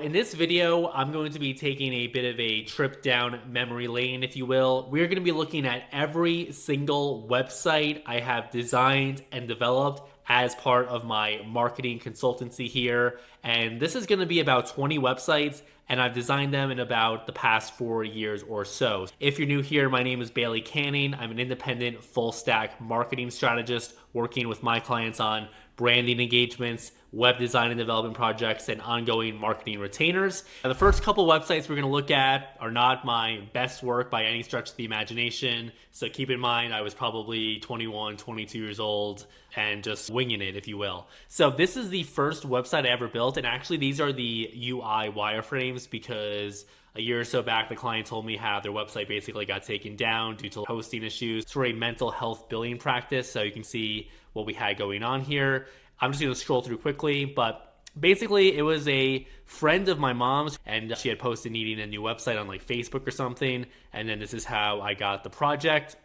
In this video, I'm going to be taking a bit of a trip down memory lane, if you will. We're going to be looking at every single website I have designed and developed as part of my marketing consultancy here. And this is going to be about 20 websites, and I've designed them in about the past 4 years or so. If you're new here, my name is Bailey Canning. I'm an independent full stack marketing strategist working with my clients on branding engagements, web design and development projects, and ongoing marketing retainers. Now, the first couple websites we're going to look at are not my best work by any stretch of the imagination. So keep in mind, I was probably 21, 22 years old and just winging it, if you will. So this is the first website I ever built. And actually, these are the UI wireframes because a year or so back, the client told me how their website basically got taken down due to hosting issues for a mental health billing practice. So you can see what we had going on here. I'm just going to scroll through quickly, but basically it was a friend of my mom's and she had posted needing a new website on like Facebook or something. And then this is how I got the project.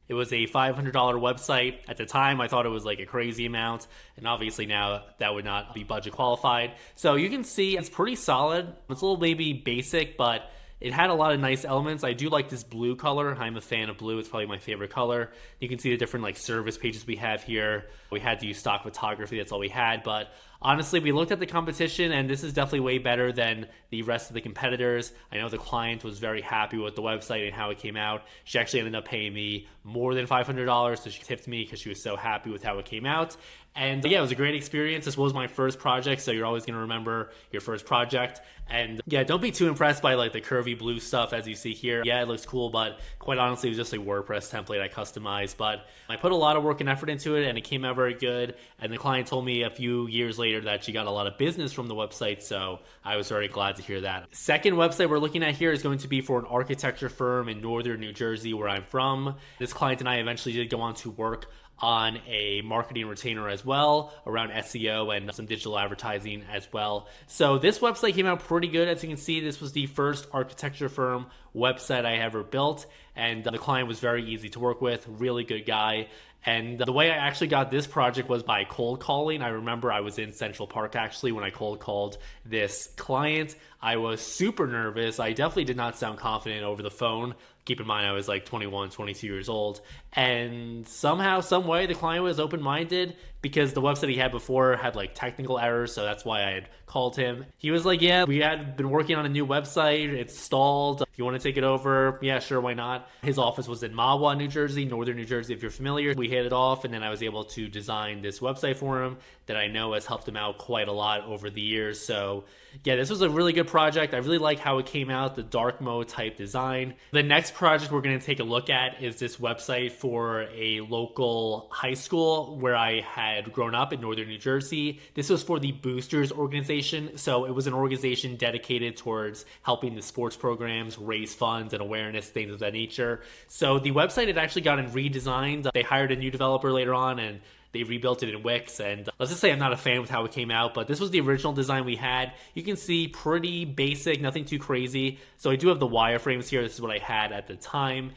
It was a $500 website. At the time, I thought it was like a crazy amount. And obviously now that would not be budget qualified. So you can see it's pretty solid. It's a little maybe basic, but it had a lot of nice elements. I do like this blue color. I'm a fan of blue. It's probably my favorite color. You can see the different like service pages we have here. We had to use stock photography. That's all we had. But honestly, we looked at the competition and this is definitely way better than the rest of the competitors. I know the client was very happy with the website and how it came out. She actually ended up paying me more than $500. So she tipped me because she was so happy with how it came out. And yeah, it was a great experience. This was my first project, so you're always going to remember your first project. And yeah, don't be too impressed by like the curvy blue stuff as you see here. Yeah, it looks cool, but quite honestly, it was just a WordPress template I customized. But I put a lot of work and effort into it, and it came out very good. And the client told me a few years later that she got a lot of business from the website, so I was very glad to hear that. Second website we're looking at here is going to be for an architecture firm in northern New Jersey, where I'm from. This client and I eventually did go on to work on a marketing retainer as well around SEO and some digital advertising as well. So this website came out pretty good. As you can see, this was the first architecture firm website I ever built, and the client was very easy to work with, really good guy. And the way I actually got this project was by cold calling. I remember I was in Central Park actually when I cold called this client. I was super nervous. I definitely did not sound confident over the phone. Keep in mind, I was like 21, 22 years old. And somehow, some way, the client was open-minded because the website he had before had like technical errors. So that's why I had called him. He was like, yeah, we had been working on a new website. It's stalled. If you want to take it over, yeah, sure, why not? His office was in Mahwah, New Jersey, northern New Jersey, if you're familiar. We hit it off, and then I was able to design this website for him that I know has helped him out quite a lot over the years. So yeah, this was a really good project. I really like how it came out, the dark mode type design. The next project we're going to take a look at is this website for a local high school where I had grown up in northern New Jersey. This was for the Boosters organization. So it was an organization dedicated towards helping the sports programs raise funds and awareness, things of that nature. So the website had actually gotten redesigned. They hired a new developer later on and they rebuilt it in Wix, and let's just say I'm not a fan with how it came out, but this was the original design we had. You can see pretty basic, nothing too crazy. So I do have the wireframes here. This is what I had at the time.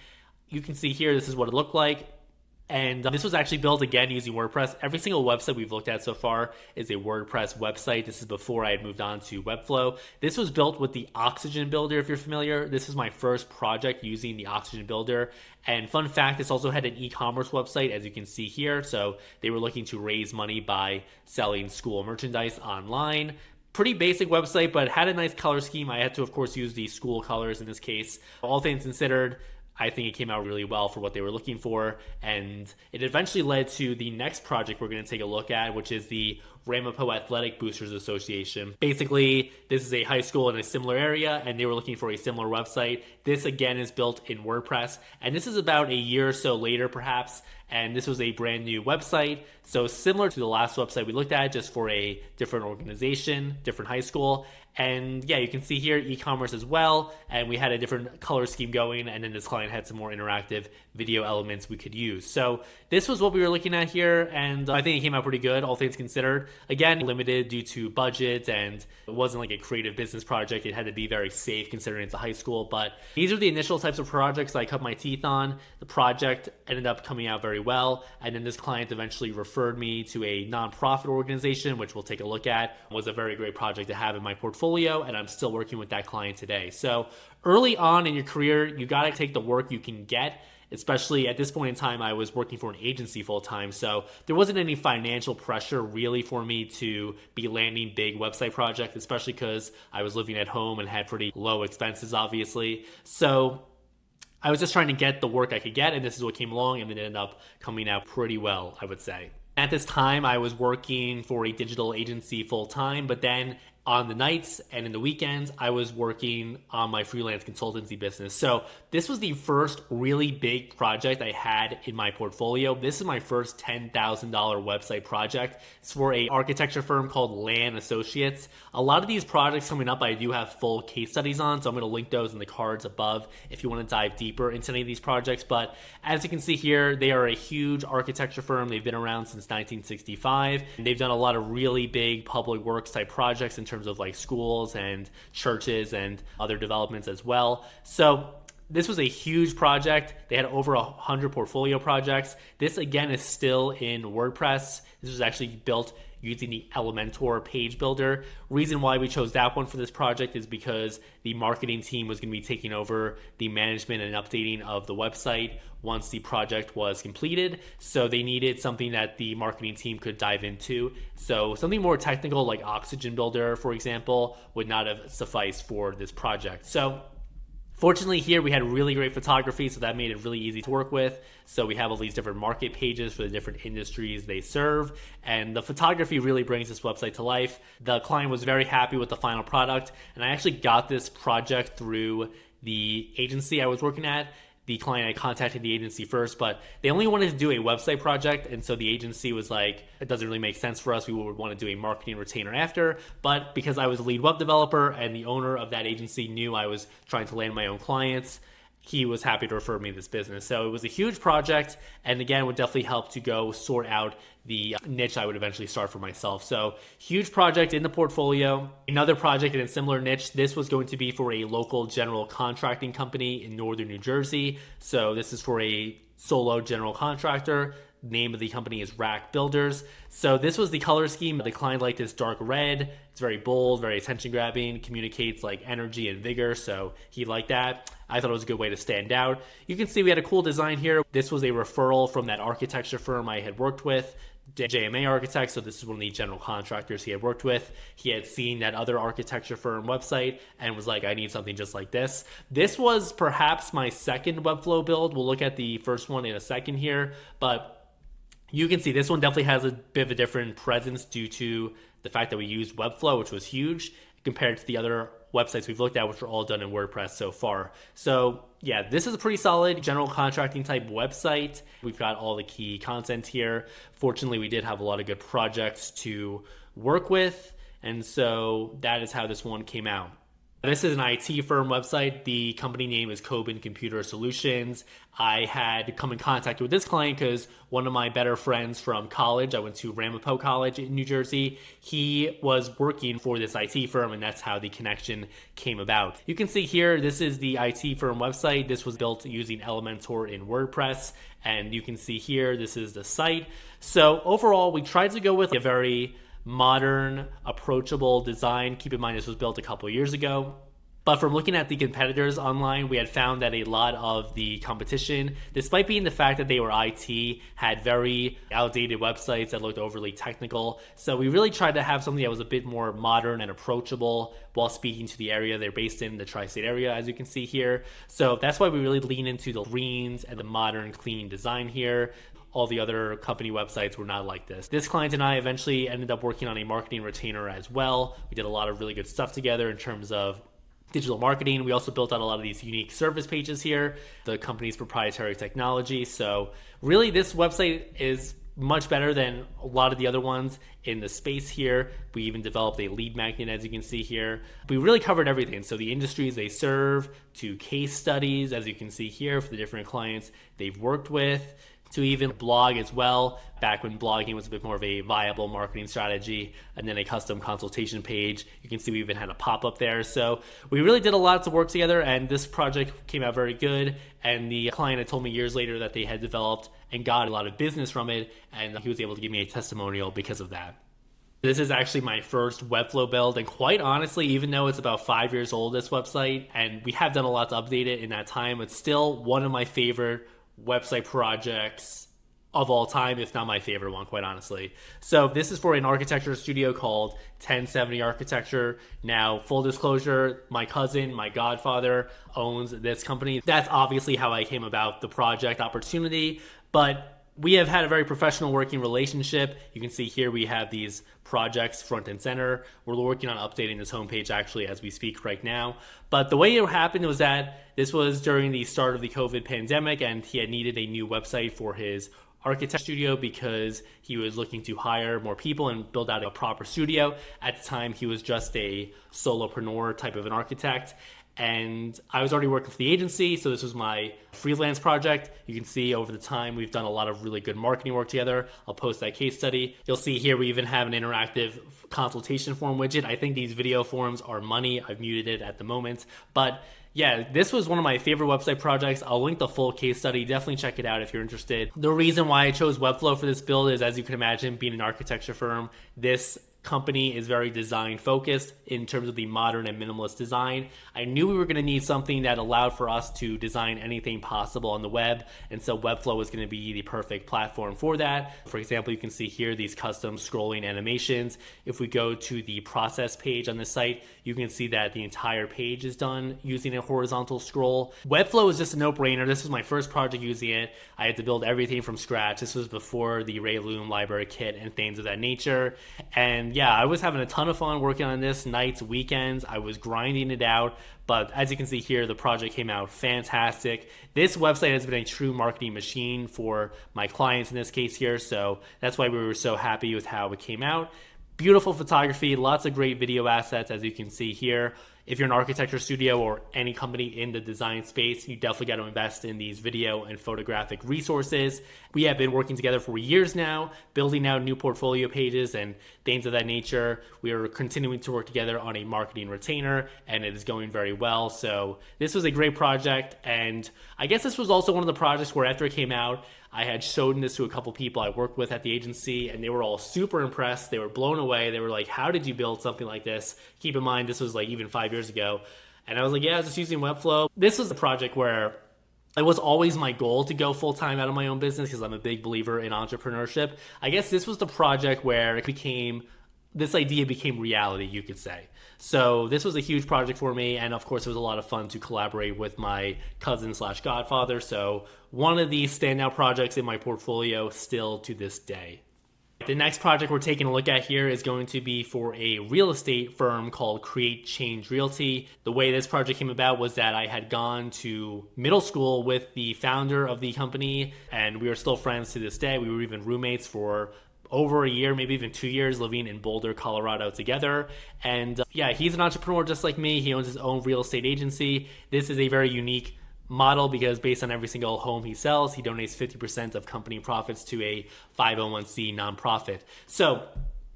You can see here, this is what it looked like. And this was actually built again using WordPress. Every single website we've looked at so far is a WordPress website. This is before I had moved on to Webflow. This was built with the Oxygen Builder, if you're familiar. This is my first project using the Oxygen Builder. And fun fact, this also had an e-commerce website, as you can see here. So they were looking to raise money by selling school merchandise online. Pretty basic website, but had a nice color scheme. I had to, of course, use the school colors in this case. All things considered, I think it came out really well for what they were looking for, and it eventually led to the next project we're going to take a look at, which is the Ramapo Athletic Boosters Association. Basically, this is a high school in a similar area, and they were looking for a similar website. This, again, is built in WordPress, and this is about a year or so later, perhaps, and this was a brand new website. So similar to the last website we looked at, just for a different organization, different high school. And yeah, you can see here e-commerce as well, and we had a different color scheme going, and then this client had some more interactive video elements we could use. So this was what we were looking at here, and I think it came out pretty good, all things considered. Again, limited due to budget, and it wasn't like a creative business project. It had to be very safe considering it's a high school, but these are the initial types of projects I cut my teeth on. The project ended up coming out very well, and then this client eventually referred me to a nonprofit organization, which we'll take a look at. It was a very great project to have in my portfolio. portfolio, and I'm still working with that client today. So early on in your career, you got to take the work you can get. Especially at this point in time, I was working for an agency full time. So there wasn't any financial pressure really for me to be landing big website projects, especially because I was living at home and had pretty low expenses, obviously. So I was just trying to get the work I could get, and this is what came along, and it ended up coming out pretty well, I would say. At this time, I was working for a digital agency full time, but then on the nights and in the weekends, I was working on my freelance consultancy business. So this was the first really big project I had in my portfolio. This is my first $10,000 website project. It's for an architecture firm called Lan Associates. A lot of these projects coming up, I do have full case studies on, so I'm going to link those in the cards above if you want to dive deeper into any of these projects. But as you can see here, they are a huge architecture firm. They've been around since 1965. And they've done a lot of really big public works type projects in terms of like schools and churches and other developments as well. So this was a huge project. They had over 100 portfolio projects. This again is still in WordPress. This was actually built using the Elementor page builder. Reason why we chose that one for this project is because the marketing team was going to be taking over the management and updating of the website once the project was completed. So they needed something that the marketing team could dive into. So something more technical like Oxygen Builder, for example, would not have sufficed for this project. So fortunately here we had really great photography, so that made it really easy to work with. So we have all these different market pages for the different industries they serve, and the photography really brings this website to life. The client was very happy with the final product, and I actually got this project through the agency I was working at. The client, I contacted the agency first, but they only wanted to do a website project. And so the agency was like, it doesn't really make sense for us. We would want to do a marketing retainer after. But because I was a lead web developer and the owner of that agency knew I was trying to land my own clients, he was happy to refer me this business. So it was a huge project, and again, would definitely help to go sort out the niche I would eventually start for myself. So huge project in the portfolio. Another project in a similar niche. This was going to be for a local general contracting company in northern New Jersey. So this is for a solo general contractor. Name of the company is Rack Builders. So this was the color scheme. The client liked this dark red. It's very bold, very attention grabbing, communicates like energy and vigor. So he liked that. I thought it was a good way to stand out. You can see we had a cool design here. This was a referral from that architecture firm I had worked with, JMA Architects. So this is one of the general contractors he had worked with. He had seen that other architecture firm website and was like, I need something just like this. This was perhaps my second Webflow build. We'll look at the first one in a second here, but you can see this one definitely has a bit of a different presence due to the fact that we used Webflow, which was huge, compared to the other websites we've looked at, which were all done in WordPress so far. So yeah, this is a pretty solid general contracting type website. We've got all the key content here. Fortunately, we did have a lot of good projects to work with, and so that is how this one came out. This is an IT firm website. The company name is Coben Computer Solutions. I had come in contact with this client because one of my better friends from college, I went to Ramapo College in New Jersey, he was working for this IT firm, and that's how the connection came about. You can see here, this is the IT firm website. This was built using Elementor in WordPress, and you can see here, this is the site. So overall, we tried to go with a very modern, approachable design. Keep in mind this was built a couple years ago. But from looking at the competitors online, we had found that a lot of the competition, despite being the fact that they were IT, had very outdated websites that looked overly technical. So we really tried to have something that was a bit more modern and approachable while speaking to the area they're based in, the tri-state area, as you can see here. So that's why we really lean into the greens and the modern, clean design here. All the other company websites were not like this. This client and I eventually ended up working on a marketing retainer as well. We did a lot of really good stuff together in terms of digital marketing. We also built out a lot of these unique service pages here, the company's proprietary technology. So really this website is much better than a lot of the other ones in the space here. We even developed a lead magnet, as you can see here. We really covered everything. So the industries they serve, to case studies, as you can see here, for the different clients they've worked with, to even blog as well, back when blogging was a bit more of a viable marketing strategy, and then a custom consultation page. You can see we even had a pop-up there. So we really did a lot to work together, and this project came out very good. And the client had told me years later that they had developed and got a lot of business from it, and he was able to give me a testimonial because of that. This is actually my first Webflow build, and quite honestly, even though it's about 5 years old, this website, and we have done a lot to update it in that time, it's still one of my favorite website projects of all time, if not my favorite one, quite honestly. So this is for an architecture studio called 1070 Architecture. Now, full disclosure, my cousin, my godfather, owns this company. That's obviously how I came about the project opportunity, but we have had a very professional working relationship. You can see here we have these projects front and center. We're working on updating this homepage actually as we speak right now. But the way it happened was that this was during the start of the COVID pandemic, and he had needed a new website for his architect studio because he was looking to hire more people and build out a proper studio. At the time, he was just a solopreneur type of an architect. And I was already working for the agency, so this was my freelance project. You can see over the time we've done a lot of really good marketing work together. I'll post that case study. You'll see here we even have an interactive consultation form widget. I think these video forms are money. I've muted it at the moment. But yeah, this was one of my favorite website projects. I'll link the full case study. Definitely check it out if you're interested. The reason why I chose Webflow for this build is, as you can imagine, being an architecture firm, this company is very design focused in terms of the modern and minimalist design. I knew we were going to need something that allowed for us to design anything possible on the web, and so Webflow is going to be the perfect platform for that. For example, you can see here these custom scrolling animations. If we go to the process page on the site, you can see that the entire page is done using a horizontal scroll. Webflow is just a no-brainer. This was my first project using it. I had to build everything from scratch. This was before the Ray Loom library kit and things of that nature. And yeah, I was having a ton of fun working on this, nights, weekends. I was grinding it out, but as you can see here, the project came out fantastic. This website has been a true marketing machine for my clients in this case here, so that's why we were so happy with how it came out. Beautiful photography, lots of great video assets, as you can see here. If you're an architecture studio or any company in the design space, you definitely got to invest in these video and photographic resources. We have been working together for years now, building out new portfolio pages and things of that nature. We are continuing to work together on a marketing retainer, and it is going very well. So this was a great project, and I guess this was also one of the projects where after it came out, I had shown this to a couple people I worked with at the agency, and they were all super impressed. They were blown away. They were like, how did you build something like this? Keep in mind, this was like even 5 years ago. And I was like, yeah, I was just using Webflow. This was a project where it was always my goal to go full-time out of my own business because I'm a big believer in entrepreneurship. I guess this was the project where this idea became reality, you could say. So this was a huge project for me, and of course it was a lot of fun to collaborate with my cousin slash godfather. So one of the standout projects in my portfolio still to this day. The next project we're taking a look at here is going to be for a real estate firm called Create Change Realty. The way this project came about was that I had gone to middle school with the founder of the company, and we are still friends to this day. We were even roommates for over a year, maybe even 2 years, living in Boulder, Colorado together. And yeah, he's an entrepreneur just like me. He owns his own real estate agency. This is a very unique model because based on every single home he sells, he donates 50% of company profits to a 501c nonprofit. So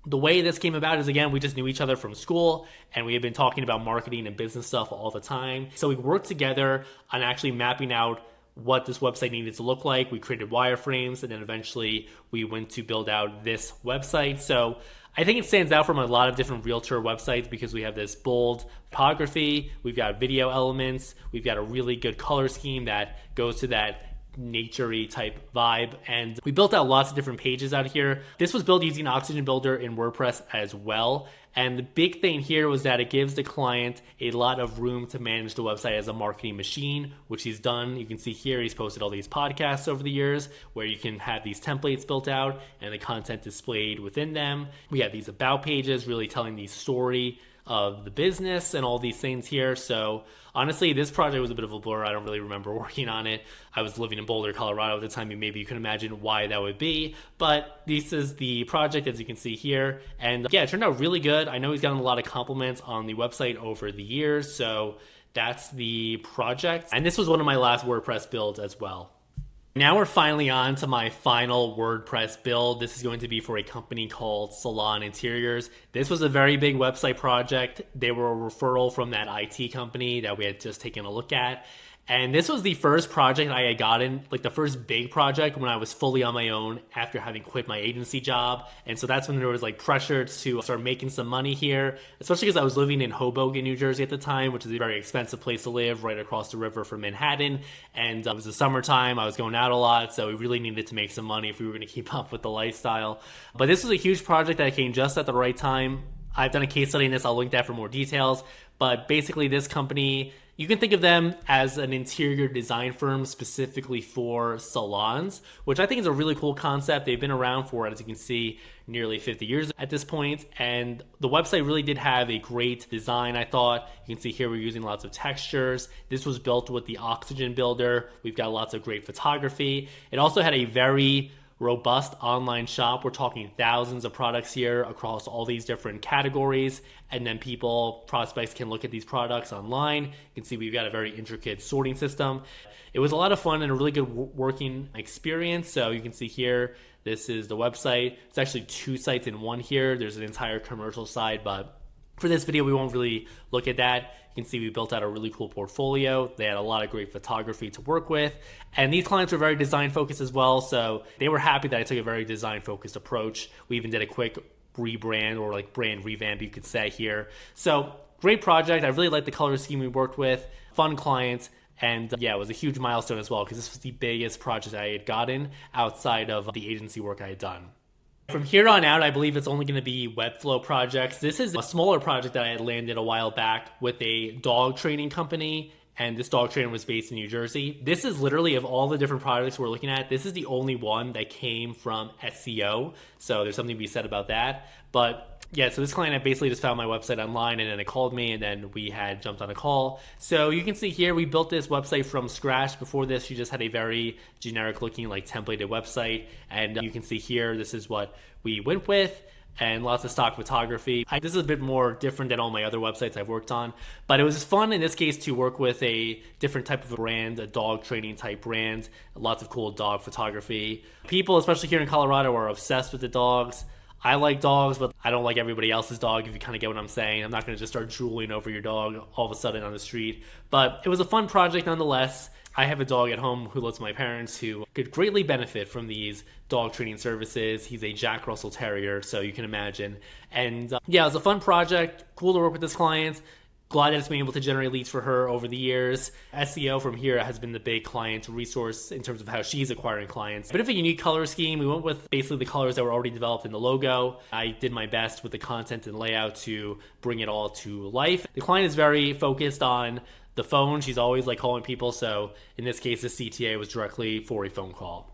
the way this came about is, again, we just knew each other from school, and we had been talking about marketing and business stuff all the time. So we worked together on actually mapping out what this website needed to look like. We created wireframes, and then eventually we went to build out this website. So I think it stands out from a lot of different realtor websites because we have this bold topography, we've got video elements, we've got a really good color scheme that goes to that nature-y type vibe, and we built out lots of different pages out here. This was built using Oxygen Builder in WordPress as well, and the big thing here was that it gives the client a lot of room to manage the website as a marketing machine, which he's done. You can see here he's posted all these podcasts over the years where you can have these templates built out and the content displayed within them. We have these about pages really telling the story of the business and all these things here. So honestly, this project was a bit of a blur. I don't really remember working on it. I was living in Boulder, Colorado at the time, and maybe you can imagine why that would be. But this is the project, as you can see here. And yeah, it turned out really good. I know he's gotten a lot of compliments on the website over the years. So that's the project. And this was one of my last WordPress builds as well. Now we're finally on to my final WordPress build. This is going to be for a company called Salon Interiors. This was a very big website project. They were a referral from that IT company that we had just taken a look at. And this was the first project I had gotten, like the first big project when I was fully on my own after having quit my agency job. And so that's when there was like pressure to start making some money here, especially because I was living in Hoboken, New Jersey at the time, which is a very expensive place to live right across the river from Manhattan. And it was the summertime, I was going out a lot, so we really needed to make some money if we were going to keep up with the lifestyle. But this was a huge project that came just at the right time. I've done a case study in this, I'll link that for more details. But basically this company, you can think of them as an interior design firm specifically for salons, which I think is a really cool concept. They've been around for, as you can see, nearly 50 years at this point. And the website really did have a great design, I thought. You can see here we're using lots of textures. This was built with the Oxygen Builder. We've got lots of great photography. It also had a very robust online shop. We're talking thousands of products here across all these different categories, and then prospects can look at these products online. You can see we've got a very intricate sorting system. It was a lot of fun and a really good working experience. So you can see here, this is the website. It's actually two sites in one here. There's an entire commercial side, but for this video, we won't really look at that. You can see we built out a really cool portfolio. They had a lot of great photography to work with. And these clients were very design focused as well. So they were happy that I took a very design focused approach. We even did a quick rebrand or like brand revamp, you could say here. So great project. I really liked the color scheme we worked with. Fun clients. And yeah, it was a huge milestone as well because this was the biggest project I had gotten outside of the agency work I had done. From here on out, I believe it's only going to be Webflow projects. This is a smaller project that I had landed a while back with a dog training company, and this dog trainer was based in New Jersey. This is literally, of all the different projects we're looking at, this is the only one that came from SEO, so there's something to be said about that. But yeah, so this client had basically just found my website online, and then they called me, and then we had jumped on a call. So you can see here, we built this website from scratch. Before this, she just had a very generic looking, like templated website. And you can see here, this is what we went with, and lots of stock photography. This is a bit more different than all my other websites I've worked on, but it was fun in this case to work with a different type of brand, a dog training type brand, lots of cool dog photography. People, especially here in Colorado, are obsessed with the dogs. I like dogs, but I don't like everybody else's dog, if you kind of get what I'm saying. I'm not going to just start drooling over your dog all of a sudden on the street. But it was a fun project nonetheless. I have a dog at home who lives with my parents who could greatly benefit from these dog training services. He's a Jack Russell Terrier, so you can imagine. And yeah, it was a fun project. Cool to work with this client. Glad that it's been able to generate leads for her over the years. SEO from here has been the big client resource in terms of how she's acquiring clients. A bit of a unique color scheme. We went with basically the colors that were already developed in the logo. I did my best with the content and layout to bring it all to life. The client is very focused on the phone. She's always like calling people. So in this case, the CTA was directly for a phone call.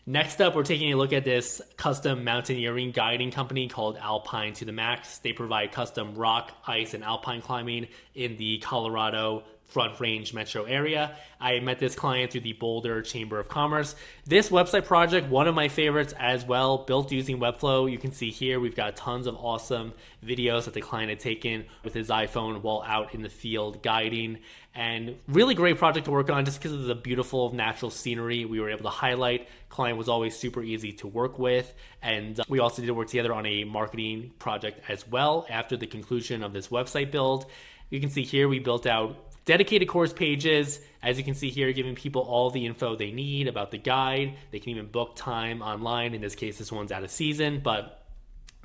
Next up, we're taking a look at this custom mountaineering guiding company called Alpine to the Max. They provide custom rock, ice, and alpine climbing in the Colorado Front Range metro area. I met this client through the Boulder Chamber of Commerce. This website project, one of my favorites as well, built using Webflow. You can see here we've got tons of awesome videos that the client had taken with his iPhone while out in the field guiding. And really great project to work on just because of the beautiful natural scenery we were able to highlight. Client was always super easy to work with. And we also did work together on a marketing project as well after the conclusion of this website build. You can see here we built out dedicated course pages, as you can see here, giving people all the info they need about the guide. They can even book time online. In this case, this one's out of season, but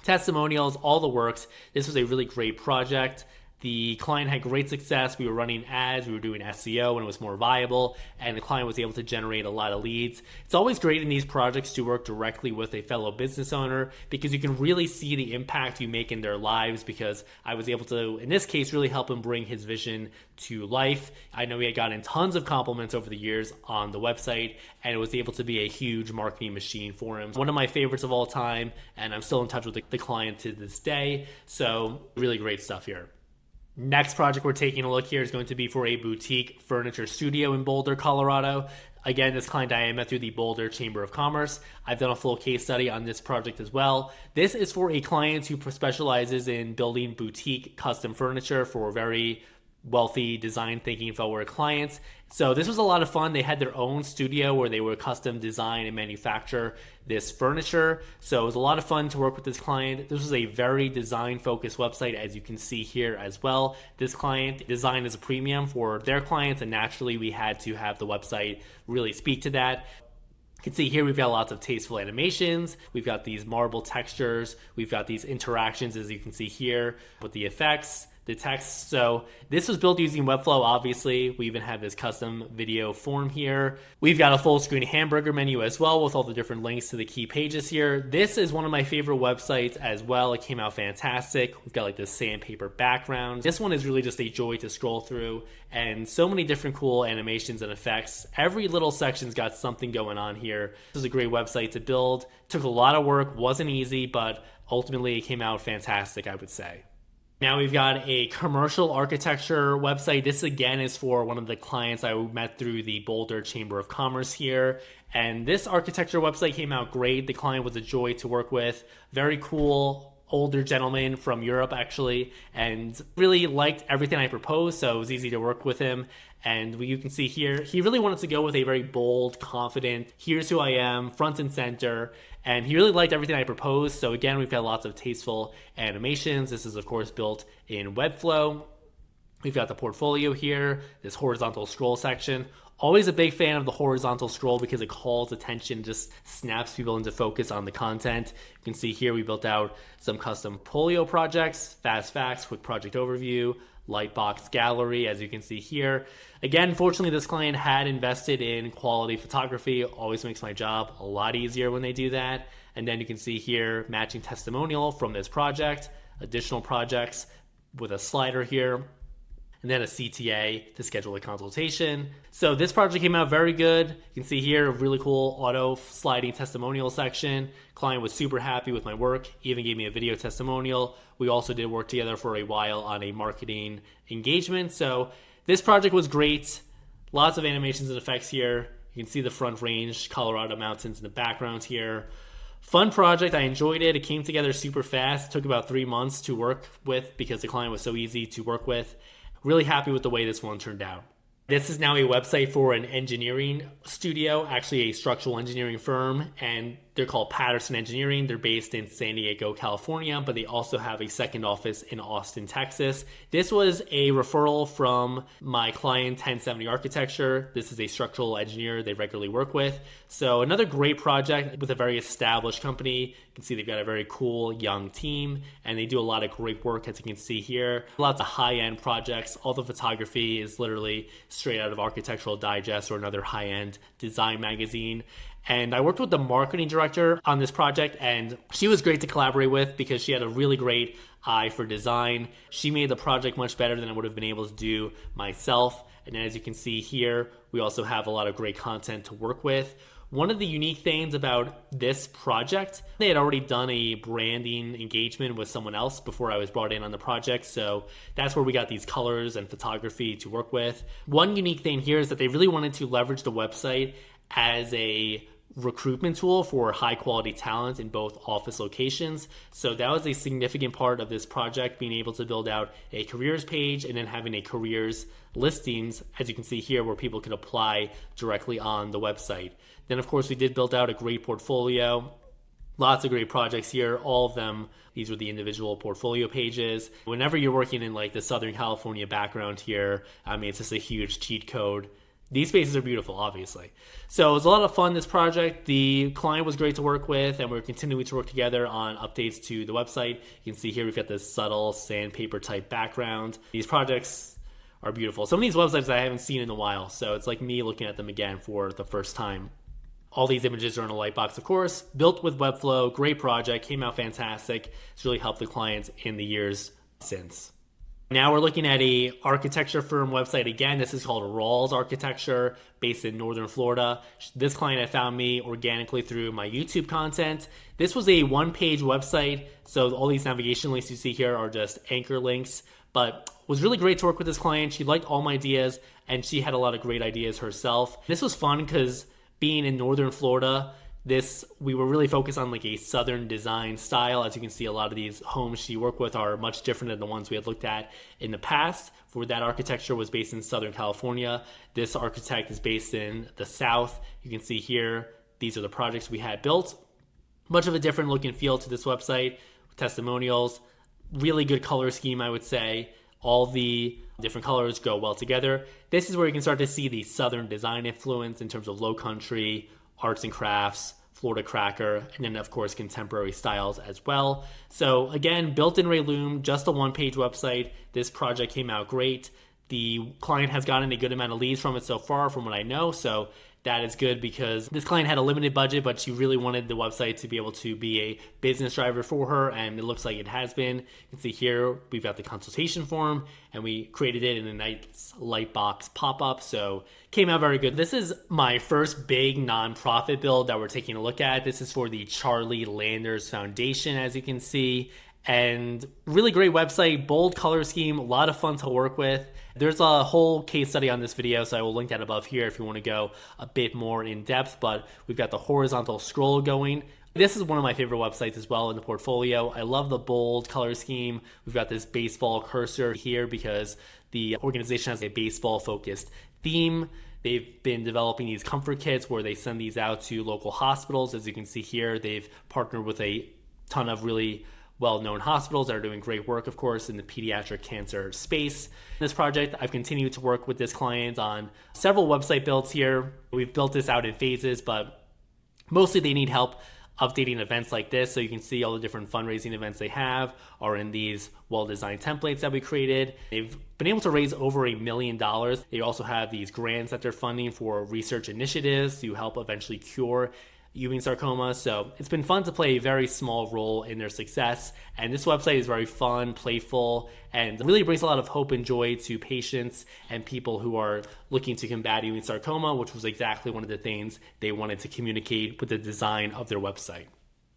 testimonials, all the works. This was a really great project. The client had great success. We were running ads, we were doing SEO when it was more viable, and the client was able to generate a lot of leads. It's always great in these projects to work directly with a fellow business owner because you can really see the impact you make in their lives, because I was able to, in this case, really help him bring his vision to life. I know he had gotten tons of compliments over the years on the website, and it was able to be a huge marketing machine for him. One of my favorites of all time, and I'm still in touch with the client to this day. So really great stuff here. Next project we're taking a look here is going to be for a boutique furniture studio in Boulder, Colorado. Again, this client I met through the Boulder Chamber of Commerce. I've done a full case study on this project as well. This is for a client who specializes in building boutique custom furniture for very wealthy design thinking forward clients. So this was a lot of fun. They had their own studio where they would custom design and manufacture this furniture. So it was a lot of fun to work with this client. This was a very design focused website, as you can see here as well. This client designed as a premium for their clients, and naturally we had to have the website really speak to that. You can see here we've got lots of tasteful animations. We've got these marble textures. We've got these interactions, as you can see here, with the effects, the text. So this was built using Webflow, obviously. We even have this custom video form here. We've got a full screen hamburger menu as well with all the different links to the key pages here. This is one of my favorite websites as well. It came out fantastic. We've got like this sandpaper background. This one is really just a joy to scroll through, and so many different cool animations and effects. Every little section's got something going on here. This is a great website to build. Took a lot of work, wasn't easy, but ultimately it came out fantastic, I would say. Now we've got a commercial architecture website. This again is for one of the clients I met through the Boulder Chamber of Commerce here. And this architecture website came out great. The client was a joy to work with. Very cool, older gentleman from Europe actually, and really liked everything I proposed, so it was easy to work with him. And you can see here, he really wanted to go with a very bold, confident, here's who I am, front and center. And he really liked everything I proposed. So again, we've got lots of tasteful animations. This is of course built in Webflow. We've got the portfolio here, this horizontal scroll section. Always a big fan of the horizontal scroll because it calls attention, just snaps people into focus on the content. You can see here we built out some custom portfolio projects, fast facts, quick project overview, Lightbox gallery, as you can see here. Again, fortunately, this client had invested in quality photography. Always makes my job a lot easier when they do that. And then you can see here, matching testimonial from this project, additional projects with a slider here, and then a CTA to schedule a consultation. So this project came out very good. You can see here a really cool auto sliding testimonial section. Client was super happy with my work, even gave me a video testimonial. We also did work together for a while on a marketing engagement. So this project was great. Lots of animations and effects here. You can see the front range, Colorado mountains in the background here. Fun project. I enjoyed it. It came together super fast. It took about 3 months to work with because the client was so easy to work with. Really happy with the way this one turned out. This is now a website for an engineering studio, actually a structural engineering firm, and they're called Patterson Engineering. They're based in San Diego, California, but they also have a second office in Austin, Texas. This was a referral from my client, 1070 Architecture. This is a structural engineer they regularly work with. So another great project with a very established company. You can see they've got a very cool young team, and they do a lot of great work, as you can see here. Lots of high-end projects. All the photography is literally straight out of Architectural Digest or another high-end design magazine. And I worked with the marketing director on this project, and she was great to collaborate with because she had a really great eye for design. She made the project much better than I would have been able to do myself. And as you can see here, we also have a lot of great content to work with. One of the unique things about this project, they had already done a branding engagement with someone else before I was brought in on the project. So that's where we got these colors and photography to work with. One unique thing here is that they really wanted to leverage the website as a recruitment tool for high quality talent in both office locations. So that was a significant part of this project, being able to build out a careers page and then having a careers listings, as you can see here, where people can apply directly on the website. Then of course we did build out a great portfolio. Lots of great projects here, all of them. These were the individual portfolio pages. Whenever you're working in like the Southern California background here, I mean, it's just a huge cheat code. These spaces are beautiful, obviously. So it was a lot of fun, this project. The client was great to work with, and we're continuing to work together on updates to the website. You can see here we've got this subtle sandpaper type background. These projects are beautiful. Some of these websites I haven't seen in a while, so it's like me looking at them again for the first time. All these images are in a Lightbox, of course, built with Webflow. Great project, came out fantastic. It's really helped the clients in the years since. Now we're looking at a architecture firm website again. This is called Rawls Architecture, based in Northern Florida. This client had found me organically through my YouTube content. This was a one-page website, so all these navigation links you see here are just anchor links, but it was really great to work with this client. She liked all my ideas, and she had a lot of great ideas herself. This was fun because being in Northern Florida, we were really focused on like a Southern design style. As you can see, a lot of these homes she worked with are much different than the ones we had looked at in the past. for that architecture was based in Southern California. This architect is based in the South. You can see here, these are the projects we had built. Much of a different look and feel to this website. Testimonials, really good color scheme, I would say. All the different colors go well together. This is where you can start to see the Southern design influence in terms of low country, arts and crafts, Florida cracker, and then of course contemporary styles as well. So again, built in Loom, just a one-page website. This project came out great. The client has gotten a good amount of leads from it so far, from what I know. So that is good because this client had a limited budget, but she really wanted the website to be able to be a business driver for her, and it looks like it has been. You can see here we've got the consultation form, and we created it in a nice light box pop-up, so came out very good. This is my first big nonprofit build that we're taking a look at. This is for the Charlie Landers Foundation, as you can see, and really great website, bold color scheme, a lot of fun to work with. There's a whole case study on this video, so I will link that above here if you want to go a bit more in depth, but we've got the horizontal scroll going. This is one of my favorite websites as well in the portfolio. I love the bold color scheme. We've got this baseball cursor here because the organization has a baseball focused theme. They've been developing these comfort kits where they send these out to local hospitals. As you can see here, they've partnered with a ton of really well-known hospitals that are doing great work, of course, in the pediatric cancer space. In this project, I've continued to work with this client on several website builds here. We've built this out in phases, but mostly they need help updating events like this. So you can see all the different fundraising events they have are in these well-designed templates that we created. They've been able to raise over $1 million. They also have these grants that they're funding for research initiatives to help eventually cure Ewing sarcoma. So it's been fun to play a very small role in their success. And this website is very fun, playful, and really brings a lot of hope and joy to patients and people who are looking to combat Ewing sarcoma, which was exactly one of the things they wanted to communicate with the design of their website.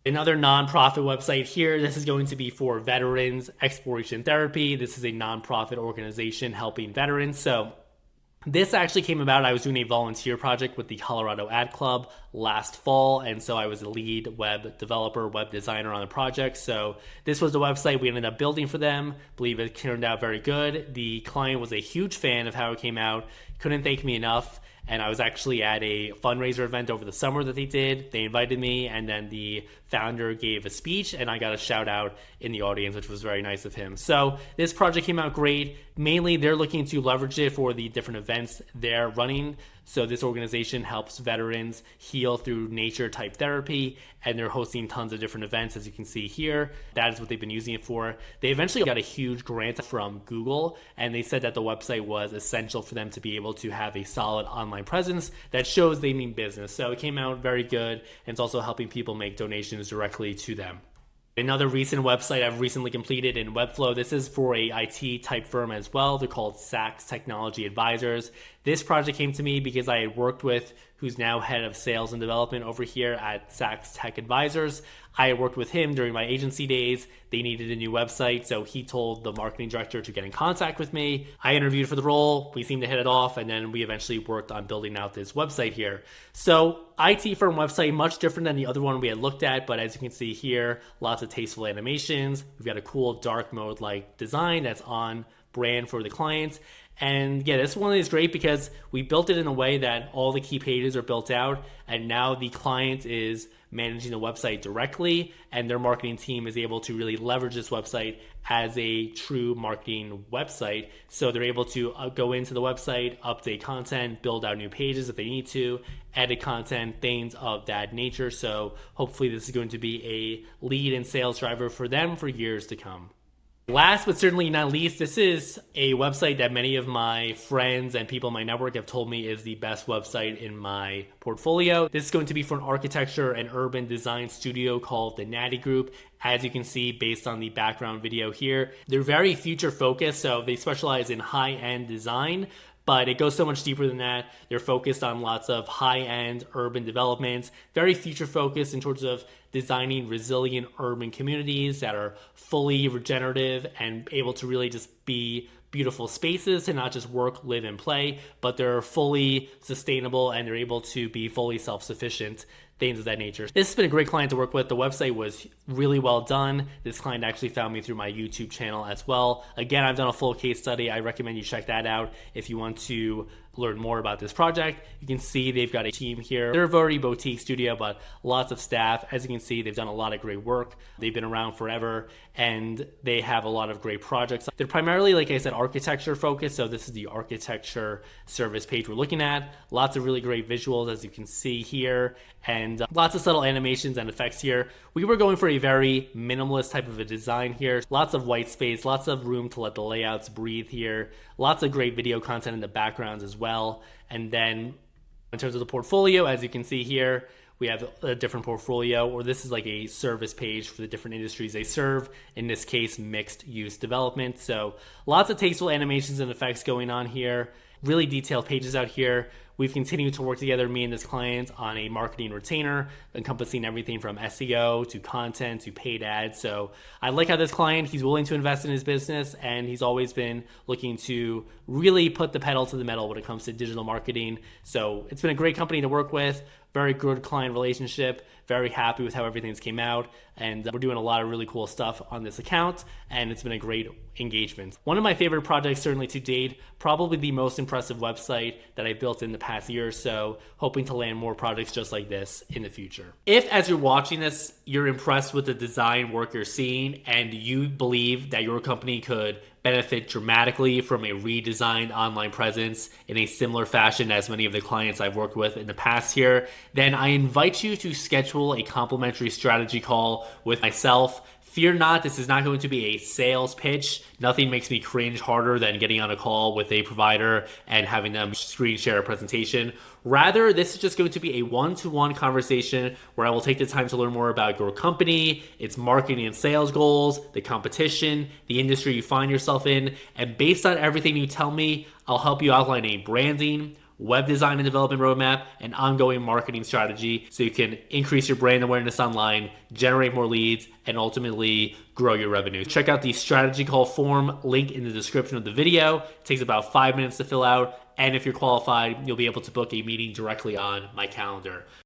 Another nonprofit website here, this is going to be for Veterans Exploration Therapy. This is a nonprofit organization helping veterans. So this actually came about, I was doing a volunteer project with the Colorado Ad Club last fall, and so I was a lead web developer, web designer on the project. So this was the website we ended up building for them. I believe it turned out very good. The client was a huge fan of how it came out, couldn't thank me enough. And I was actually at a fundraiser event over the summer that they did. They invited me, and then the founder gave a speech, and I got a shout out in the audience, which was very nice of him. So this project came out great. Mainly, they're looking to leverage it for the different events they're running. So this organization helps veterans heal through nature type therapy, and they're hosting tons of different events, as you can see here. That is what they've been using it for. They eventually got a huge grant from Google, and they said that the website was essential for them to be able to have a solid online presence that shows they mean business. So it came out very good, and it's also helping people make donations directly to them. Another recent website I've recently completed in Webflow. This is for a IT type firm as well. They're called Sachs Technology Advisors. This project came to me because I had worked with who's now head of sales and development over here at Sachs Tech Advisors. I had worked with him during my agency days. They needed a new website, so he told the marketing director to get in contact with me. I interviewed for the role. We seemed to hit it off, and then we eventually worked on building out this website here. So IT firm website, much different than the other one we had looked at, but as you can see here, lots of tasteful animations. We've got a cool dark mode like design that's on brand for the clients. And yeah, this one is great because we built it in a way that all the key pages are built out, and now the client is managing the website directly, and their marketing team is able to really leverage this website as a true marketing website. So they're able to go into the website, update content, build out new pages if they need to, edit content, things of that nature. So hopefully this is going to be a lead and sales driver for them for years to come. Last but certainly not least, this is a website that many of my friends and people in my network have told me is the best website in my portfolio. This is going to be for an architecture and urban design studio called the Natty Group. As you can see, based on the background video here, they're very future focused, so they specialize in high-end design. But it goes so much deeper than that. They're focused on lots of high-end urban developments, very future-focused in terms of designing resilient urban communities that are fully regenerative and able to really just be beautiful spaces to not just work, live, and play, but they're fully sustainable and they're able to be fully self-sufficient. things of that nature. This has been a great client to work with. The website was really well done. This client actually found me through my YouTube channel as well. Again, I've done a full case study. I recommend you check that out if you want to learn more about this project. You can see they've got a team here. They're a very boutique studio, but lots of staff. As you can see, they've done a lot of great work. They've been around forever, and they have a lot of great projects. They're primarily, like I said, architecture focused. So this is the architecture service page we're looking at. Lots of really great visuals, as you can see here, and lots of subtle animations and effects here. We were going for a very minimalist type of a design here. Lots of white space, lots of room to let the layouts breathe here. Lots of great video content in the backgrounds as well. And then in terms of the portfolio, as you can see here, we have a different portfolio, or this is like a service page for the different industries they serve. In this case, mixed use development. So lots of tasteful animations and effects going on here. Really detailed pages out here. We've continued to work together, me and this client, on a marketing retainer encompassing everything from SEO to content to paid ads. So I like how this client, he's willing to invest in his business, and he's always been looking to really put the pedal to the metal when it comes to digital marketing. So it's been a great company to work with. Very good client relationship, very happy with how everything's came out, and we're doing a lot of really cool stuff on this account, and it's been a great engagement. One of my favorite projects certainly to date, probably the most impressive website that I've built in the past year or so, hoping to land more projects just like this in the future. If, as you're watching this, you're impressed with the design work you're seeing and you believe that your company could benefit dramatically from a redesigned online presence in a similar fashion as many of the clients I've worked with in the past here, then I invite you to schedule a complimentary strategy call with myself. Fear not, this is not going to be a sales pitch. Nothing makes me cringe harder than getting on a call with a provider and having them screen share a presentation. Rather, this is just going to be a one-to-one conversation where I will take the time to learn more about your company, its marketing and sales goals, the competition, the industry you find yourself in, and based on everything you tell me, I'll help you outline a branding, web design and development roadmap, and ongoing marketing strategy so you can increase your brand awareness online, generate more leads, and ultimately grow your revenue. Check out the strategy call form link in the description of the video. It takes about 5 minutes to fill out, and if you're qualified, you'll be able to book a meeting directly on my calendar.